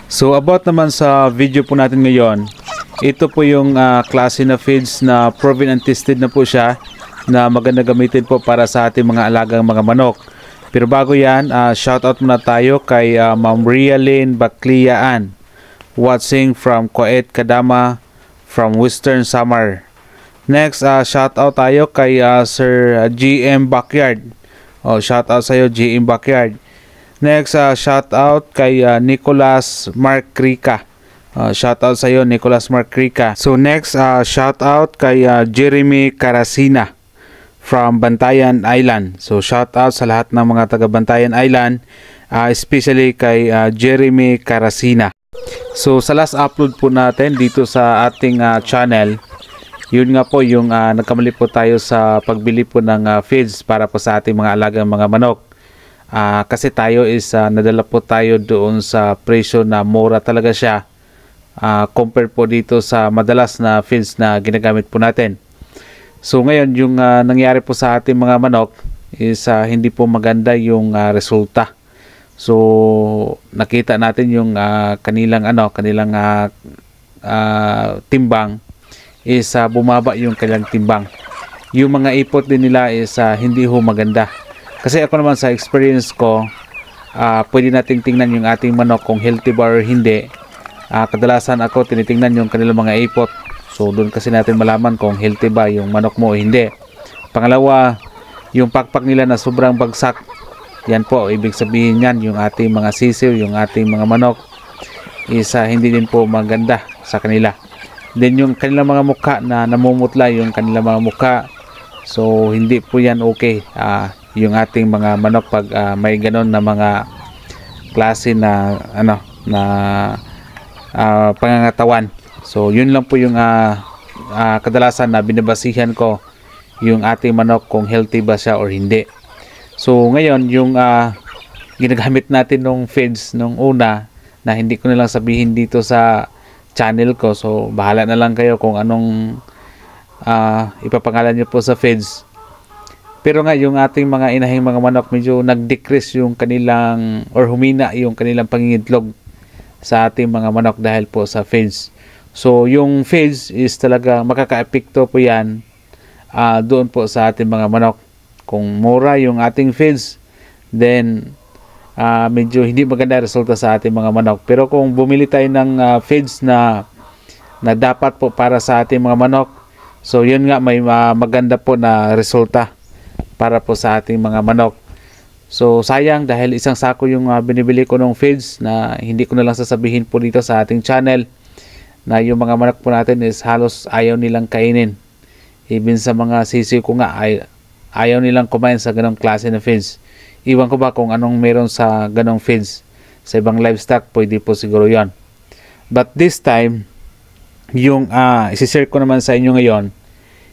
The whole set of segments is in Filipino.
So about naman sa video po natin ngayon, ito po yung klase na feeds na proven and tested na po siya, na maganda gamitin po para sa ating mga alagang mga manok. Pero bago yan, shoutout muna tayo kay Ma'am Rialyn Bacliaan, watching from Kuwait, Kadama, from Western Samar. Next, shoutout tayo kay Sir GM Backyard. Shoutout sa iyo, GM Backyard. Next, shoutout kay Nicholas Mark Rica. Shoutout sa iyo, Nicholas Mark Rica. So next, shoutout kay Jeremy Carasina from Bantayan Island. So shoutout sa lahat ng mga taga Bantayan Island, especially kay Jeremy Carasina. So sa last upload po natin dito sa ating channel, yun nga po yung nagkamali po tayo sa pagbili po ng feeds para po sa ating mga alagang mga manok. Kasi tayo is nadala po tayo doon sa presyo na mura talaga siya, compare po dito sa madalas na feeds na ginagamit po natin. So ngayon yung nangyari po sa ating mga manok is hindi po maganda yung resulta. So nakita natin yung kanilang timbang is bumaba yung kanilang timbang. Yung mga ipot din nila is hindi ho maganda. Kasi ako naman sa experience ko, pwede nating tingnan yung ating manok kung healthy ba or hindi. Kadalasan ako tinitingnan yung kanilang mga ipot. So doon kasi natin malaman kung healthy ba yung manok mo o hindi. Pangalawa, yung pakpak nila na sobrang bagsak. Yan po, ibig sabihin yan, yung ating mga sisiw, yung ating mga manok is hindi din po maganda sa kanila. Then yung kanilang mga mukha na namumutla, yung kanilang mga mukha, so hindi po yan okay. Yung ating mga manok pag may ganon na mga klase na pangangatawan. So yun lang po yung kadalasan na binabasihan ko yung ating manok kung healthy ba siya or hindi. So ngayon yung ginagamit natin nung feeds nung una, na hindi ko na lang sabihin dito sa channel ko, so bahala na lang kayo kung anong ipapangalan nyo po sa feeds. Pero nga yung ating mga inahing mga manok medyo nag-decrease yung kanilang, or humina yung kanilang pangingitlog sa ating mga manok dahil po sa feeds. So yung feeds is talaga makaka-epekto po yan doon po sa ating mga manok. Kung mura yung ating feeds, then medyo hindi maganda resulta sa ating mga manok. Pero kung bumili tayo ng feeds na dapat po para sa ating mga manok, so yun nga, may maganda po na resulta para po sa ating mga manok. So sayang dahil isang sako yung binibili ko ng feeds, na hindi ko na lang sasabihin po dito sa ating channel, na yung mga manok po natin is halos ayaw nilang kainin. Even sa mga sisiw ko nga, ayaw nilang kumain sa ganong klase na feeds. Iwan ko ba kung anong meron sa ganong feeds. Sa ibang livestock, pwede po siguro yon. But this time, yung isi-share ko naman sa inyo ngayon,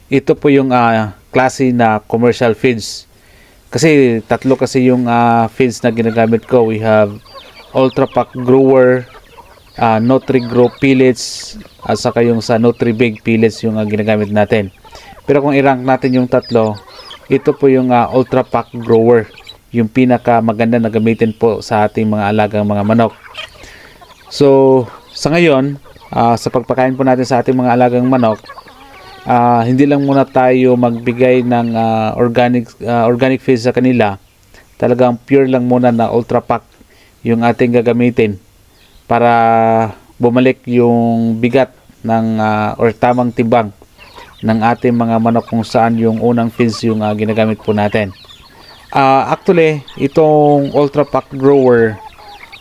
ito po yung klase na commercial feeds. Kasi tatlo kasi yung feeds na ginagamit ko. We have Ultra Pack Grower, Nutri-Grow Pellets, at saka yung sa Nutri-Big Pellets yung ginagamit natin. Pero kung i-rank natin yung tatlo, ito po yung Ultra Pack Grower, yung pinaka maganda na gamitin po sa ating mga alagang mga manok. So sa ngayon, sa pagpakain po natin sa ating mga alagang manok, hindi lang muna tayo magbigay ng organic feeds sa kanila. Talagang pure lang muna na Ultra Pack yung ating gagamitin para bumalik yung bigat ng or tamang timbang ng ating mga manok kung saan yung unang feeds yung ginagamit po natin. Actually, itong Ultra Pack Grower,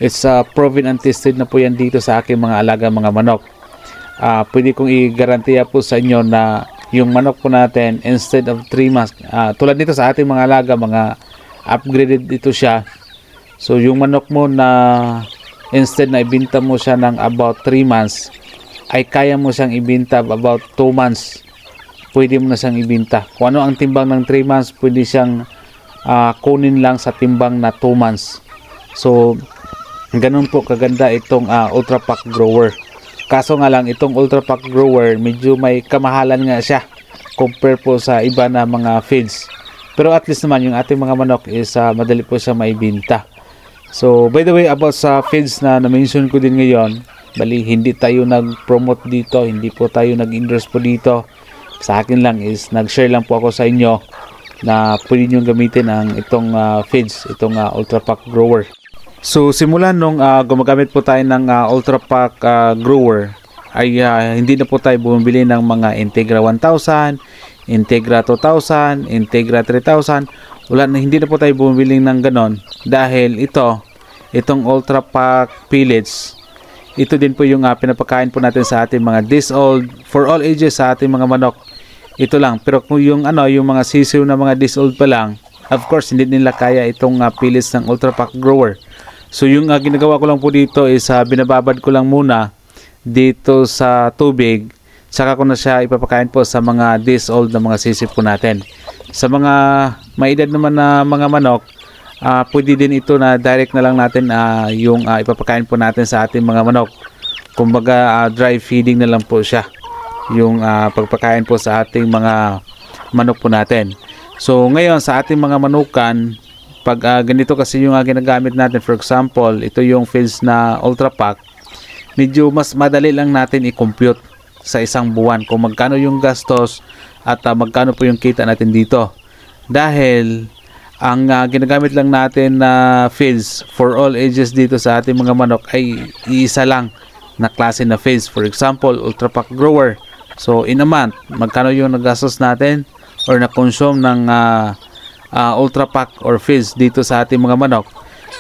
it's proven and tested na po yan dito sa aking mga alaga mga manok. Pwede kong i-garantiya po sa inyo na yung manok po natin, instead of 3 months, tulad dito sa ating mga alaga, mga upgraded ito siya. So yung manok mo na instead na ibinta mo siya ng about 3 months, ay kaya mo siyang ibinta about 2 months. Pwede mo na siyang ibinta. Kung ano ang timbang ng 3 months, pwede siyang kunin lang sa timbang na 2 months. So ganun po kaganda itong Ultra Pack Grower. Kaso nga lang, itong Ultra Pack Grower medyo may kamahalan nga siya compare po sa iba na mga feeds. Pero at least naman yung ating mga manok is madali po siya maibinta. So by the way, about sa feeds na na-mention ko din ngayon, bali hindi tayo nag-promote dito, hindi po tayo nag-endorse po dito. Sa akin lang is nag-share lang po ako sa inyo na pwede nyo gamitin ang itong feeds, itong Ultra Pack grower. So simulan nung gumagamit po tayo ng Ultra Pack grower ay hindi na po tayo bumibili ng mga Integra 1000, Integra 2000, Integra 3000. Wala na, hindi na po tayo bumibili ng ganon dahil itong Ultra Pack pellets, ito din po yung pinapakain po natin sa ating mga this old for all ages sa ating mga manok. Ito lang, pero kung yung yung mga sisiw na mga this old pa lang, of course hindi nila kaya itong pellets ng Ultra Pack grower. So yung ginagawa ko lang po dito is binababad ko lang muna dito sa tubig, saka ko na siya ipapakain po sa mga this old na mga sisiw po natin. Sa mga maedad naman na mga manok, pwede din ito na direct na lang natin yung ipapakain po natin sa ating mga manok. Kumbaga dry feeding na lang po siya yung pagpakain po sa ating mga manok po natin. So ngayon sa ating mga manukan, pag ganito kasi yung ginagamit natin, for example ito yung feeds na Ultra Pack, medyo mas madali lang natin i-compute sa isang buwan kung magkano yung gastos at magkano po yung kita natin dito, dahil ang ginagamit lang natin na feeds for all ages dito sa ating mga manok ay iisa lang na klase na feeds. For example, Ultra Pack grower. So in a month, magkano yung nagastos natin or na-consume ng Ultra Pack or feeds dito sa ating mga manok.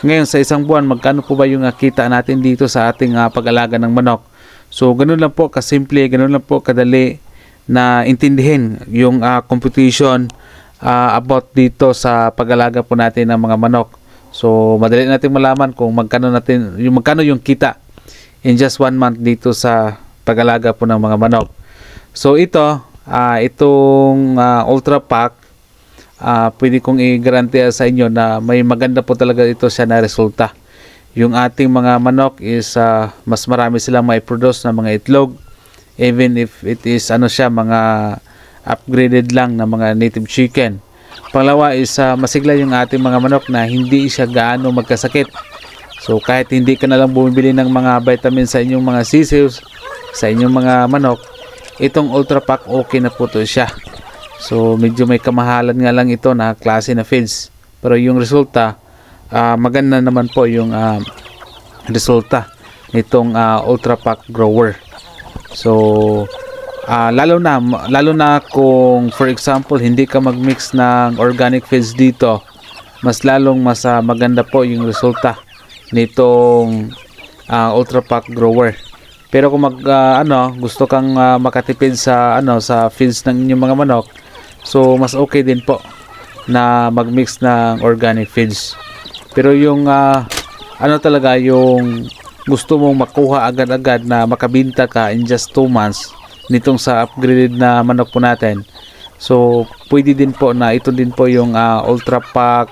Ngayon sa isang buwan, magkano po ba yung kita natin dito sa ating pag-alaga ng manok. So ganun lang po kasimple, ganun lang po kadali na intindihin yung computation about dito sa pag-alaga po natin ng mga manok. So madali natin malaman kung magkano yung kita in just 1 month dito sa pag-alaga po ng mga manok. So itong Ultra Pack, pwede kong i-garantiya sa inyo na may maganda po talaga ito siya na resulta. Yung ating mga manok is mas marami silang mai-produce na mga itlog, even if it is mga upgraded lang na mga native chicken. Pangalawa is masigla yung ating mga manok na hindi siya gaano magkasakit. So kahit hindi ka na lang bumibili ng mga vitamins sa inyong mga sisiw, sa inyong mga manok, itong Ultra Pack okay na po to siya. So medyo may kamahalan nga lang ito na klase na feeds, pero yung resulta maganda naman po yung resulta nitong Ultra Pack grower. So lalo na kung for example hindi ka mag-mix ng organic feeds dito, mas maganda po yung resulta nitong Ultra Pack grower. Pero kung gusto kang makatipid sa sa feeds ng inyong mga manok, so mas okay din po na mag-mix ng organic feeds. Pero yung talaga yung gusto mong makuha agad-agad na makabinta ka in just 2 months nitong sa upgraded na manok po natin, so pwede din po na ito din po yung Ultra Pack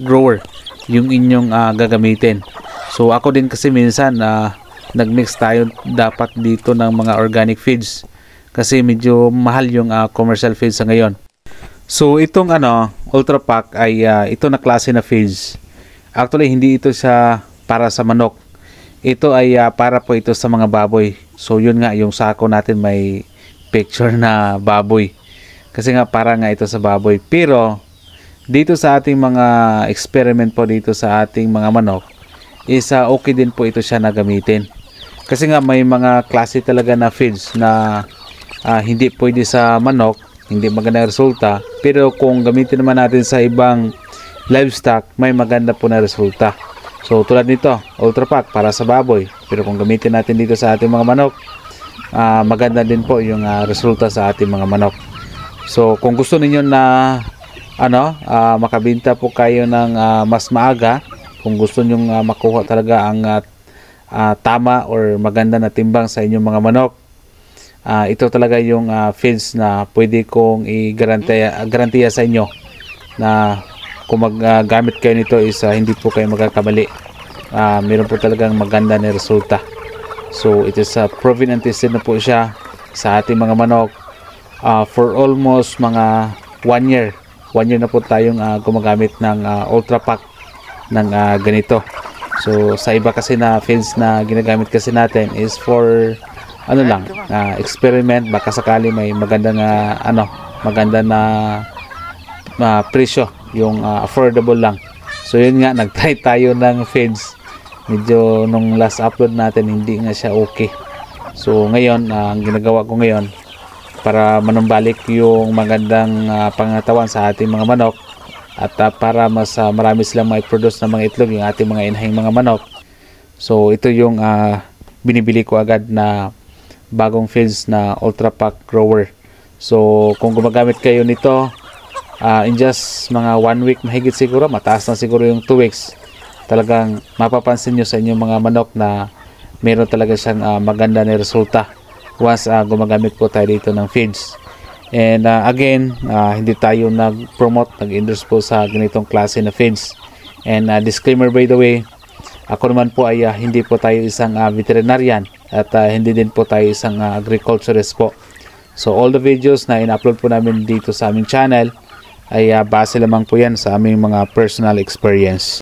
grower yung inyong gagamitin. So ako din kasi minsan nagmix tayo dapat dito ng mga organic feeds kasi medyo mahal yung commercial feeds sa ngayon. So itong Ultra Pack ay ito na klase na feeds. Actually hindi ito siya para sa manok. Ito ay para po ito sa mga baboy. So yun nga, yung sako natin may picture na baboy. Kasi nga para nga ito sa baboy. Pero dito sa ating mga experiment po dito sa ating mga manok is okay din po ito siya na gamitin. Kasi nga may mga klase talaga na feeds na hindi pwede sa manok, hindi maganda resulta. Pero kung gamitin naman natin sa ibang livestock, may maganda po na resulta. So tulad nito, Ultra Pack para sa baboy. Pero kung gamitin natin dito sa ating mga manok, maganda din po yung resulta sa ating mga manok. So kung gusto niyo na makabinta po kayo ng mas maaga, kung gusto niyo makuha talaga ang tama or maganda na timbang sa inyong mga manok, ito talaga yung feeds na pwede kong i-garantiya sa inyo na kung maggamit kayo nito is hindi po kayo magkakamali. Meron po talagang maganda na resulta. So it is proven and tested na po siya sa ating mga manok for almost mga 1 year. 1 year na po tayong gumagamit ng Ultra Pack ng ganito. So sa iba kasi na feeds na ginagamit kasi natin is for ano lang, experiment, baka sakali may maganda na presyo, yung affordable lang. So yun nga, nagtry tayo ng feeds. Medyo nung last upload natin hindi nga siya okay. So ngayon, ang ginagawa ko ngayon para manumbalik yung magandang pangatawan sa ating mga manok at para mas marami silang may produce na mga itlog, yung ating mga inahing mga manok. So ito yung binibili ko agad na bagong feeds na Ultra Pack Grower. So kung gumagamit kayo nito in just mga 1 week mahigit siguro, mataas na siguro yung 2 weeks, talagang mapapansin nyo sa inyong mga manok na meron talaga siyang maganda na resulta once gumagamit po tayo dito ng feeds. And again, hindi tayo nag-promote, nag-endorse po sa ganitong klase na feeds. And disclaimer by the way, ako naman po ay hindi po tayo isang veterinarian at hindi din po tayo isang agriculturist po. So all the videos na in-upload po namin dito sa aming channel ay base lamang po yan sa aming mga personal experience.